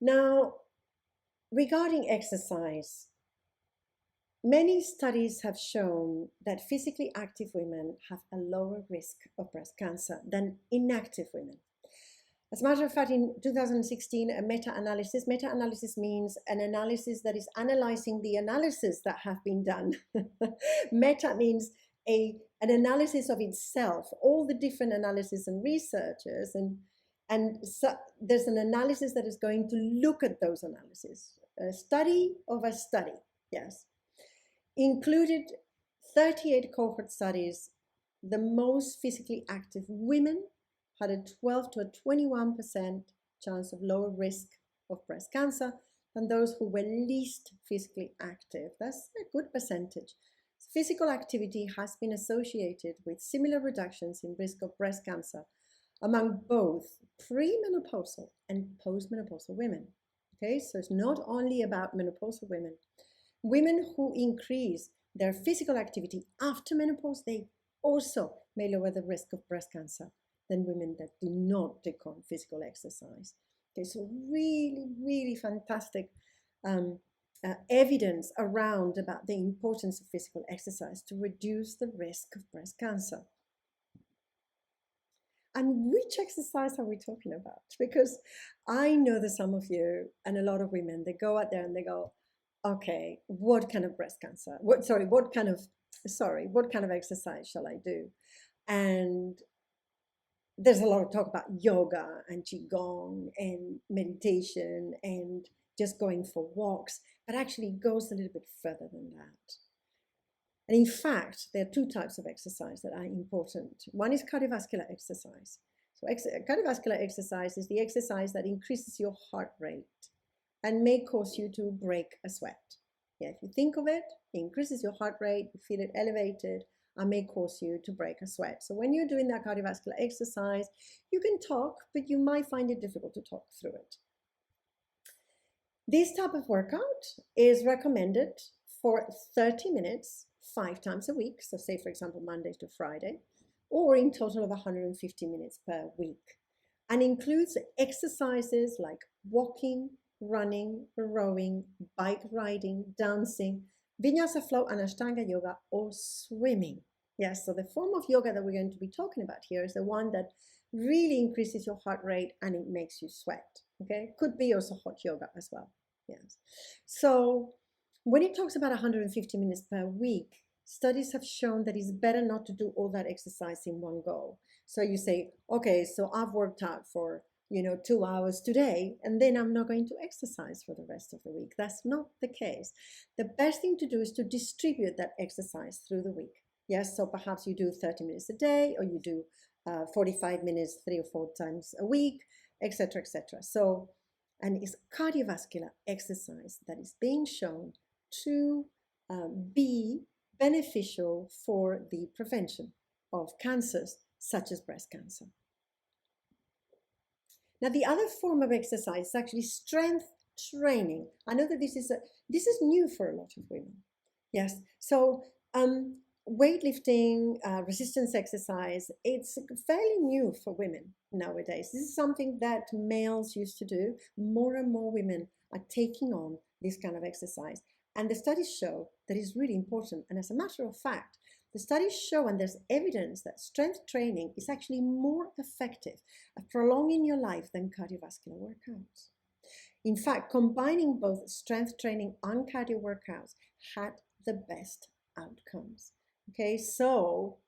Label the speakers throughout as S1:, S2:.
S1: Now, regarding exercise, many studies have shown that physically active women have a lower risk of breast cancer than inactive women. As a matter of fact, in 2016, a meta-analysis means an analysis that is analyzing the analysis that have been done. Meta means an analysis of itself, all the different analysis and researchers, and so there's an analysis that is going to look at those analyses. A study of a study, yes. Included 38 cohort studies. The most physically active women had a 12 to a 21% chance of lower risk of breast cancer than those who were least physically active. That's a good percentage. Physical activity has been associated with similar reductions in risk of breast cancer among both premenopausal and postmenopausal women. Okay, so it's not only about menopausal women. Women who increase their physical activity after menopause, they also may lower the risk of breast cancer than women that do not take on physical exercise. Okay, so really, really fantastic evidence around about the importance of physical exercise to reduce the risk of breast cancer. And which exercise are we talking about? Because I know that some of you and a lot of women, they go out there and they go, okay, what kind of breast cancer? What kind of exercise shall I do? And there's a lot of talk about yoga and qigong and meditation and just going for walks, but actually it goes a little bit further than that. And in fact, there are two types of exercise that are important. One is cardiovascular exercise. So cardiovascular exercise is the exercise that increases your heart rate and may cause you to break a sweat. Yeah, if you think of it, it increases your heart rate, you feel it elevated, and may cause you to break a sweat. So when you're doing that cardiovascular exercise, you can talk, but you might find it difficult to talk through it. This type of workout is recommended for 30 minutes, 5 times a week. So say, for example, Monday to Friday, or in total of 150 minutes per week, and includes exercises like walking, running, rowing, bike riding, dancing, vinyasa flow and ashtanga yoga, or swimming. Yes, so the form of yoga that we're going to be talking about here is the one that really increases your heart rate and it makes you sweat. Okay, could be also hot yoga as well. Yes. So when it talks about 150 minutes per week, studies have shown that it's better not to do all that exercise in one go. So you say, okay, so I've worked out for 2 hours today, and then I'm not going to exercise for the rest of the week. That's not the case. The best thing to do is to distribute that exercise through the week. Yes, so perhaps you do 30 minutes a day, or you do 45 minutes 3 or 4 times a week, etc., etc. So, and it's cardiovascular exercise that is being shown to be beneficial for the prevention of cancers such as breast cancer. Now, the other form of exercise is actually strength training. I know that this is new for a lot of women. Yes, so weightlifting, resistance exercise, it's fairly new for women nowadays. This is something that males used to do. More and more women are taking on this kind of exercise. And the studies show that it's really important. And as a matter of fact, the studies show, and there's evidence, that strength training is actually more effective at prolonging your life than cardiovascular workouts. In fact, combining both strength training and cardio workouts had the best outcomes. Okay, so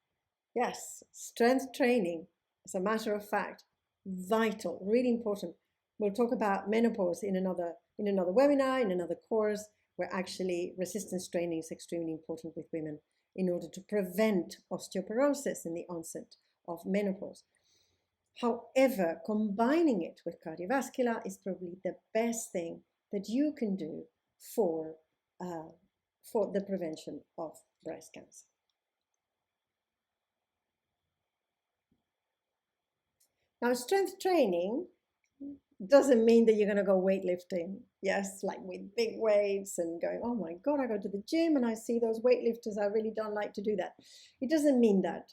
S1: yes, strength training, as a matter of fact, vital, really important. We'll talk about menopause in another webinar, in another course, where actually resistance training is extremely important with women in order to prevent osteoporosis in the onset of menopause. However, combining it with cardiovascular is probably the best thing that you can do for the prevention of breast cancer. Now, strength training doesn't mean that you're going to go weightlifting. Yes, like with big weights and going, oh my God, I go to the gym and I see those weightlifters. I really don't like to do that. It doesn't mean that.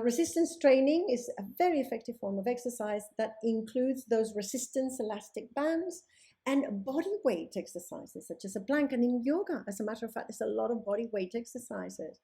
S1: Resistance training is a very effective form of exercise that includes those resistance elastic bands And body weight exercises, such as a plank, and in yoga, as a matter of fact, there's a lot of body weight exercises.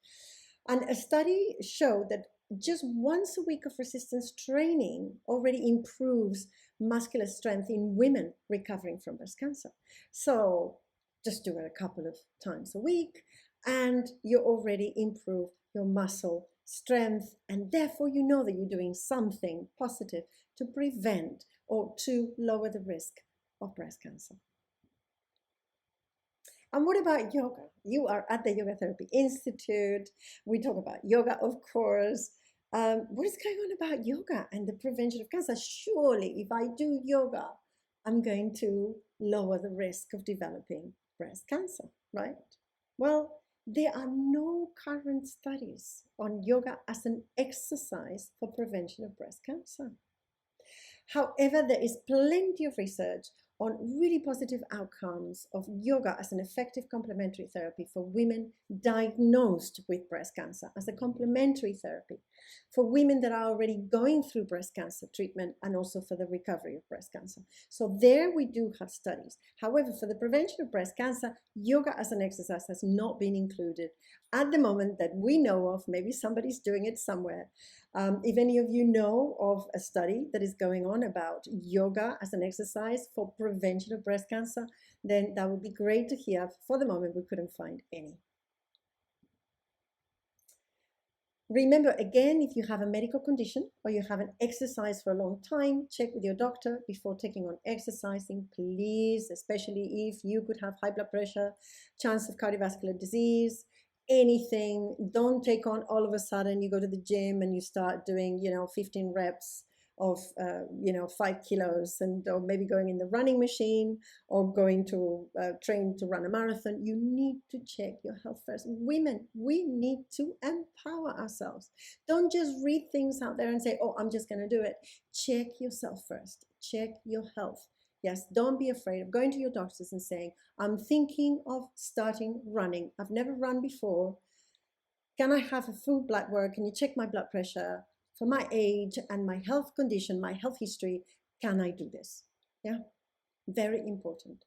S1: And a study showed that just once a week of resistance training already improves muscular strength in women recovering from breast cancer. So just do it a couple of times a week, and you already improve your muscle strength, and therefore you know that you're doing something positive to prevent or to lower the risk of breast cancer. And what about yoga? You are at the Yoga Therapy Institute. We talk about yoga, of course. What is going on about yoga and the prevention of cancer? Surely, if I do yoga, I'm going to lower the risk of developing breast cancer, right? Well, there are no current studies on yoga as an exercise for prevention of breast cancer. However, there is plenty of research on really positive outcomes of yoga as an effective complementary therapy for women diagnosed with breast cancer, as a complementary therapy for women that are already going through breast cancer treatment, and also for the recovery of breast cancer. So there we do have studies. However, for the prevention of breast cancer, yoga as an exercise has not been included at the moment that we know of. Maybe somebody's doing it somewhere. If any of you know of a study that is going on about yoga as an exercise for prevention of breast cancer, then that would be great to hear. For the moment, we couldn't find any. Remember, again, if you have a medical condition or you haven't exercised for a long time, check with your doctor before taking on exercising, please, especially if you could have high blood pressure, chance of cardiovascular disease, anything. Don't take on all of a sudden, you go to the gym and you start doing, 15 reps of 5 kilos, and or maybe going in the running machine or going to train to run a marathon. You need to check your health first. Women, we need to empower ourselves. Don't just read things out there and say, oh, I'm just going to do it. Check yourself first. Check your health. Yes, don't be afraid of going to your doctors and saying, I'm thinking of starting running. I've never run before. Can I have a full blood work? Can you check my blood pressure? For my age and my health condition, my health history, can I do this? Yeah, very important.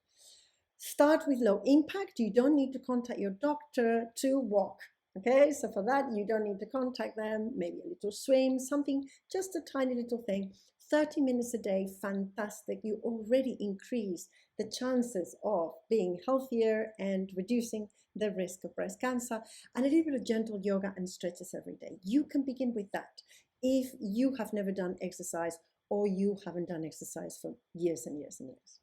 S1: Start with low impact. You don't need to contact your doctor to walk. Okay, so for that, you don't need to contact them. Maybe a little swim, something, just a tiny little thing. 30 minutes a day, fantastic. You already increase the chances of being healthier and reducing the risk of breast cancer. And a little bit of gentle yoga and stretches every day. You can begin with that if you have never done exercise or you haven't done exercise for years and years and years.